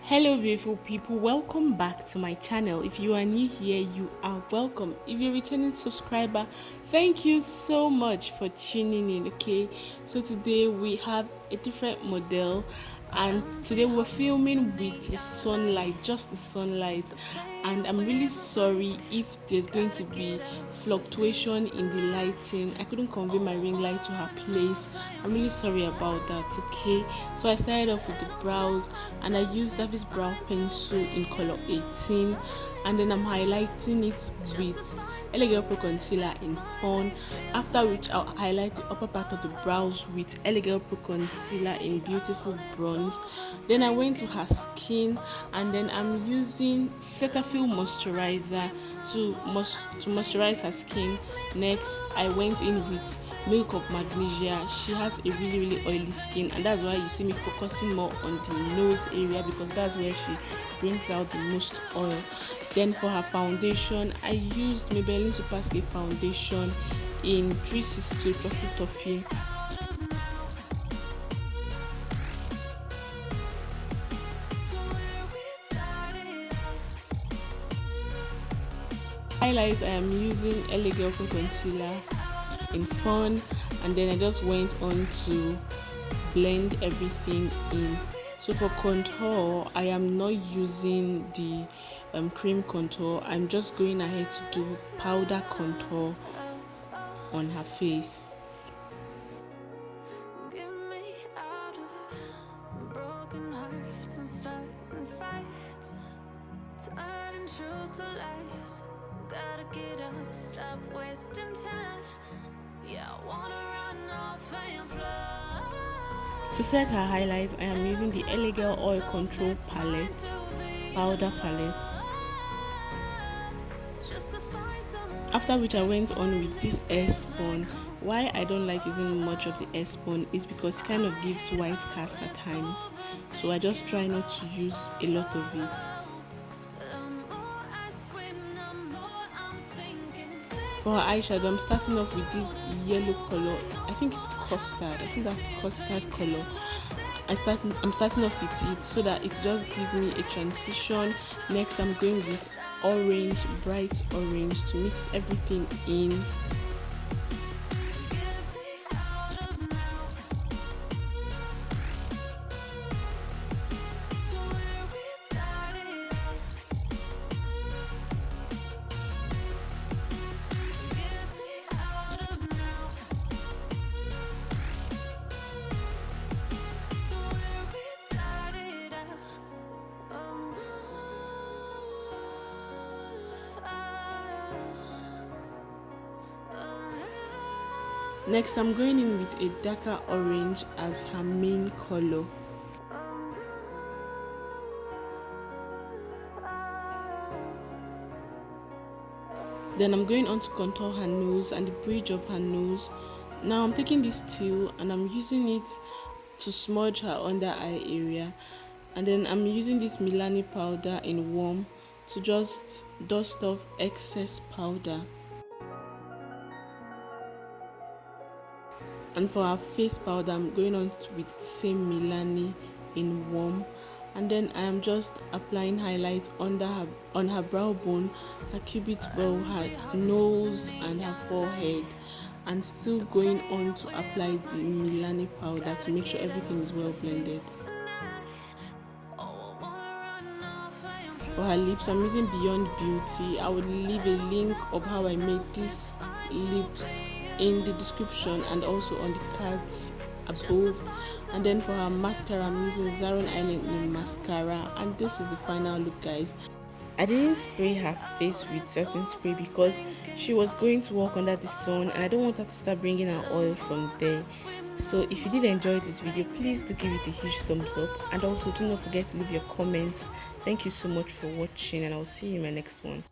Hello beautiful people, welcome back to my channel. If you are new here, you are welcome. If you're a returning subscriber, thank you so much for tuning in. Okay, so today we have a different model, and today we're filming with the sunlight, just the sunlight. And I'm really sorry if there's going to be fluctuation in the lighting. I couldn't convey my ring light to her place. I'm really sorry about that. Okay, so I started off with the brows, and I used Davis brow pencil in color 18, and then I'm highlighting it with Elegant Pro concealer in fawn, after which I'll highlight the upper part of the brows with Elegant Pro concealer in beautiful bronze. Then I went to her skin, and then I'm using Cetaphil moisturizer to moisturize her skin. Next, I went in with Milk of Magnesia. She has a really oily skin, and that's why you see me focusing more on the nose area, because that's where she brings out the most oil. Then for her foundation, I used Maybelline Superstay foundation in 360 Truffle Truffe. Highlight, I am using Elegant Pro concealer in fawn, and then I just went on to blend everything in. So for contour, I am not using the cream contour. I'm just going ahead to do powder contour on her face. To set her highlights, I am using the Elegant Oil Control palette, powder palette. After which I went on with this air spun. Why I don't like using much of the air spun is because it kind of gives white cast at times. So I just try not to use a lot of it. For her eyeshadow, I'm starting off with this yellow color. I think it's custard. I think that's custard color. I'm starting off with it so that it just gives me a transition. Next, I'm going with orange, bright orange, to mix everything in. Next, I'm going in with a darker orange as her main color. Then I'm going on to contour her nose and the bridge of her nose. Now I'm taking this teal and I'm using it to smudge her under eye area. And then I'm using this Milani powder in warm to just dust off excess powder. And for her face powder, I'm going on with the same Milani in warm, and then I am just applying highlights under her, on her brow bone, her cupid's bow, her nose and her forehead, and still going on to apply the Milani powder to make sure everything is well blended. For her lips, I'm using Beyond Beauty. I will leave a link of how I made these lips in the description and also on the cards above. And then for her mascara, I'm using Zaron Eye mascara, and this is the final look, guys. I didn't spray her face with setting spray because she was going to walk under the sun and I don't want her to start bringing her oil from there. So if you did enjoy this video, please do give it a huge thumbs up, and also do not forget to leave your comments. Thank you so much for watching, and I'll see you in my next one.